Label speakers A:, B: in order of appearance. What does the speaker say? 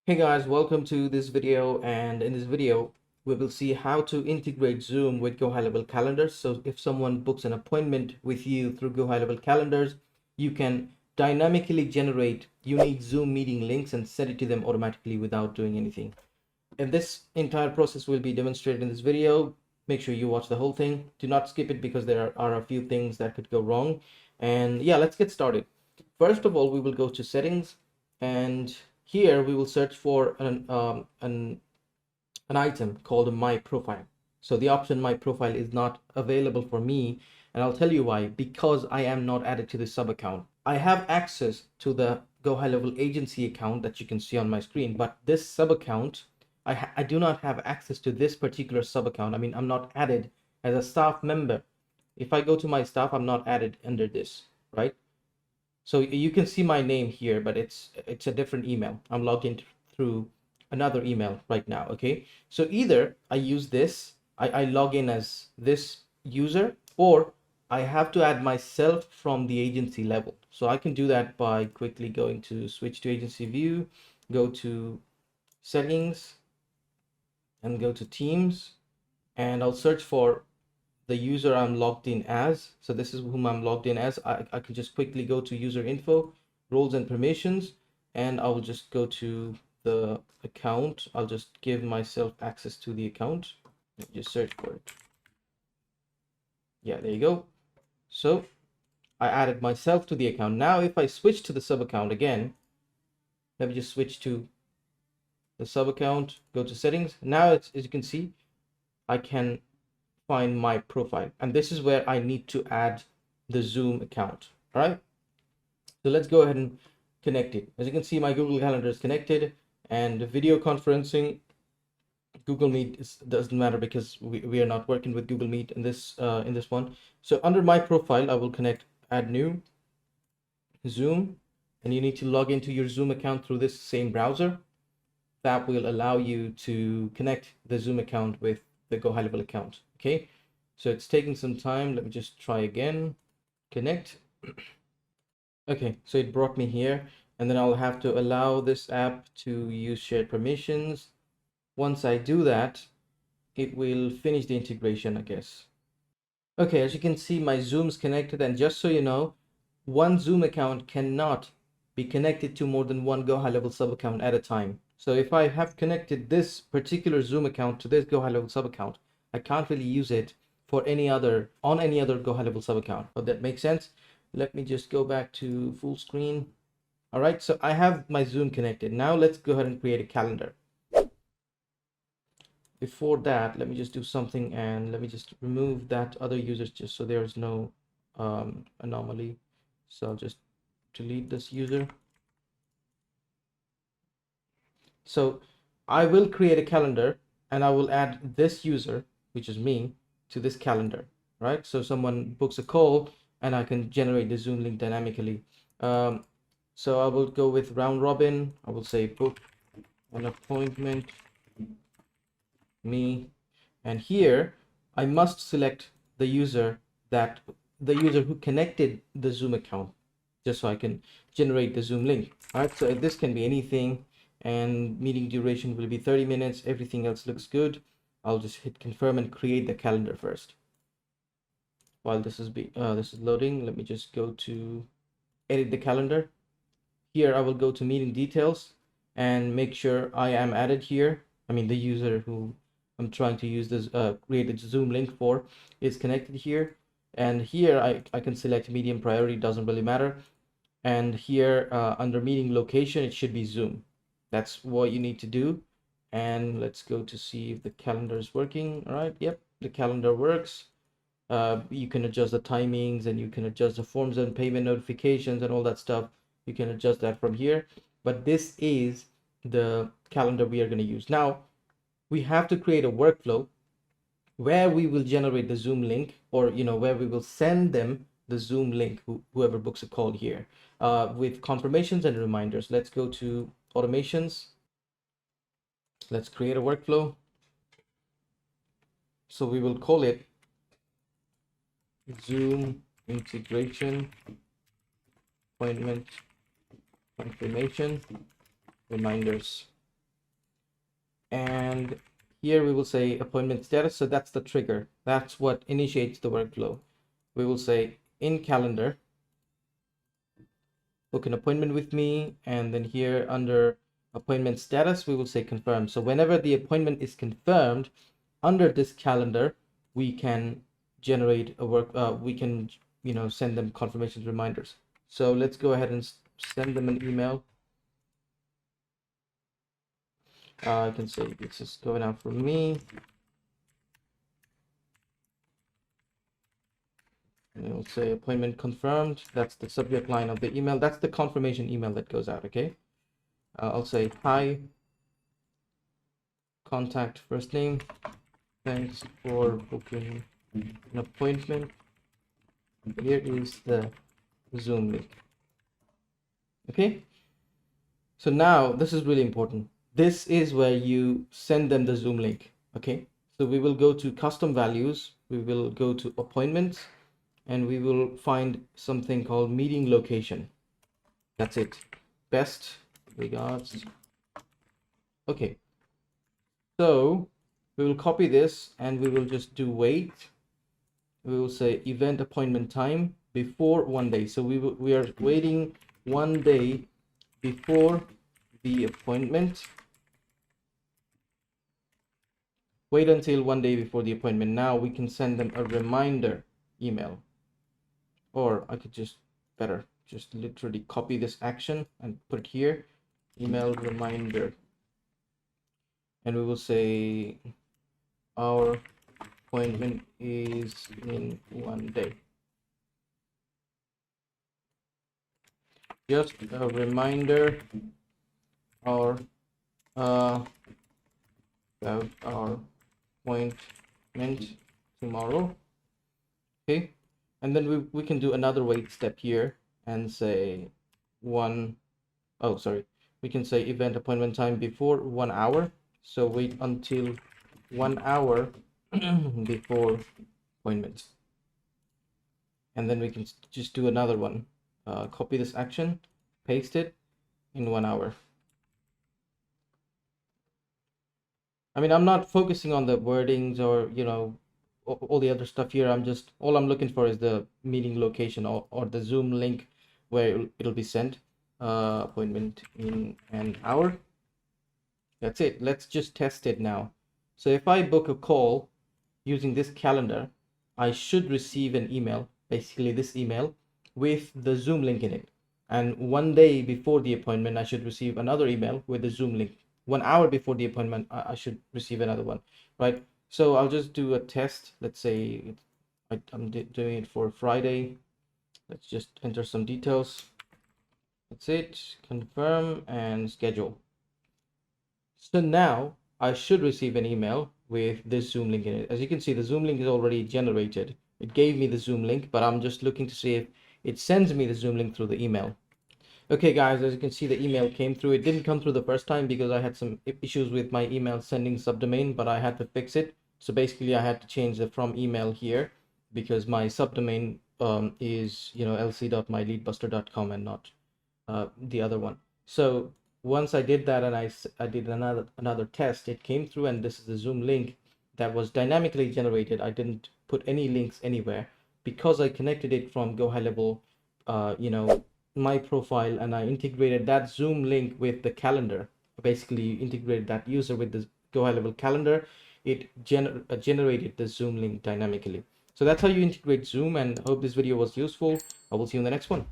A: Hey guys, welcome to this video, and in this video we will see how to integrate Zoom with GoHighLevel calendars. So if someone books an appointment with you through GoHighLevel calendars, you can dynamically generate unique Zoom meeting links and send it to them automatically without doing anything. And this entire process will be demonstrated in this video. Make sure you watch the whole thing. Do not skip it because there are a few things that could go wrong. And yeah, let's get started. First of all, we will go to settings, and here we will search for an item called my profile. So the option my profile is not available for me, and I'll tell you why. Because I am not added to the sub account. I have access to the GoHighLevel agency account that you can see on my screen, but this sub account, I do not have access to this particular sub account. I mean, I'm not added as a staff member. If I go to my staff, I'm not added under this, right? So you can see my name here, but it's a different email. I'm logged in through another email right now. Okay, so either I use this, I log in as this user, or I have to add myself from the agency level. So I can do that by quickly going to switch to agency view, go to settings, and go to teams, and I'll search for the user I'm logged in as. So this is whom I'm logged in as. I can just quickly go to user info, roles and permissions, and I will just go to the account. I'll just give myself access to the account. Just search for it. Yeah, there you go. So I added myself to the account. Now if I switch to the sub account again, let me just switch to the sub account, go to settings. Now it's, as you can see, I can find my profile, and this is where I need to add the Zoom account. All right, so let's go ahead and connect it. As you can see, my Google Calendar is connected, and video conferencing, Google Meet doesn't matter because we are not working with Google Meet in this one. So under my profile, I will connect add new Zoom, and you need to log into your Zoom account through this same browser. That will allow you to connect the Zoom account with the GoHighLevel account. Okay, so it's taking some time. Let me just try again. Connect. Okay, so it brought me here, and then I'll have to allow this app to use shared permissions. Once I do that, it will finish the integration, I guess. Okay, as you can see, my Zoom's connected, and just so you know, one Zoom account cannot be connected to more than one GoHighLevel sub account at a time. So if I have connected this particular Zoom account to this GoHighLevel sub account, I can't really use it for any other GoHighLevel sub account. But that makes sense. Let me just go back to full screen. All right, so I have my Zoom connected. Now let's go ahead and create a calendar. Before that, let me just do something, and let me just remove that other users just so there's no anomaly. So I'll just delete this user. So I will create a calendar, and I will add this user, which is me, to this calendar, right? So someone books a call, and I can generate the Zoom link dynamically. So I will go with round robin. I will say book an appointment, me, and here I must select the user who connected the Zoom account, just so I can generate the Zoom link. All right, so this can be anything, and meeting duration will be 30 minutes. Everything else looks good. I'll just hit confirm and create the calendar first. While this is loading, let me just go to edit the calendar. Here I will go to meeting details and make sure I am added here. I mean, the user who I'm trying to use this created Zoom link for is connected here. And here I can select medium priority, doesn't really matter. And here under meeting location, it should be Zoom. That's what you need to do. And let's go to see if the calendar is working. All right, yep, the calendar works. You can adjust the timings, and you can adjust the forms and payment notifications and all that stuff. You can adjust that from here, but this is the calendar we are going to use. Now we have to create a workflow where we will generate the Zoom link, or where we will send them the Zoom link, whoever books a call here, with confirmations and reminders. Let's go to automations. Let's create a workflow. So we will call it Zoom integration appointment confirmation reminders. And here we will say appointment status. So that's the trigger. That's what initiates the workflow. We will say in calendar, book an appointment with me. And then here under appointment status, we will say confirm. So whenever the appointment is confirmed under this calendar, we can generate a we can, send them confirmation reminders. So let's go ahead and send them an email. I can say this is going out for me. And it'll say appointment confirmed. That's the subject line of the email. That's the confirmation email that goes out. Okay. I'll say hi, contact first name. Thanks for booking an appointment. Here is the Zoom link. Okay. So now this is really important. This is where you send them the Zoom link. Okay. So we will go to custom values. We will go to appointments, and we will find something called meeting location. That's it. Best regards. Okay. So we will copy this and we will just do wait. We will say event appointment time before 1 day. So we are waiting 1 day before the appointment. Wait until 1 day before the appointment. Now we can send them a reminder email. Or I could just literally copy this action and put it here, email reminder. And we will say our appointment is in 1 day. Just a reminder or about our appointment tomorrow. Okay. And then we can do another wait step here and say we can say event appointment time before 1 hour. So wait until 1 hour before appointment. And then we can just do another one. Copy this action, paste it in 1 hour. I mean, I'm not focusing on the wordings or, all the other stuff here. All I'm looking for is the meeting location or the Zoom link where it'll be sent. Appointment in an hour. That's it. Let's just test it now. So if I book a call using this calendar, I should receive an email, basically this email with the Zoom link in it. And 1 day before the appointment, I should receive another email with the Zoom link. 1 hour before the appointment, I should receive another one, right? So I'll just do a test. Let's say I'm doing it for Friday. Let's just enter some details. That's it. Confirm and schedule. So now I should receive an email with this Zoom link in it. As you can see, the Zoom link is already generated. It gave me the Zoom link, but I'm just looking to see if it sends me the Zoom link through the email. Okay, guys, as you can see, the email came through. It didn't come through the first time because I had some issues with my email sending subdomain, but I had to fix it. So basically, I had to change the from email here because my subdomain is lc.myleadbuster.com and not the other one. So once I did that and I did another test, it came through, and this is the Zoom link that was dynamically generated. I didn't put any links anywhere because I connected it from GoHighLevel, my profile, and I integrated that Zoom link with the calendar. Basically integrated that user with the GoHighLevel calendar. It generated the Zoom link dynamically. So that's how you integrate Zoom, and hope this video was useful. I will see you in the next one.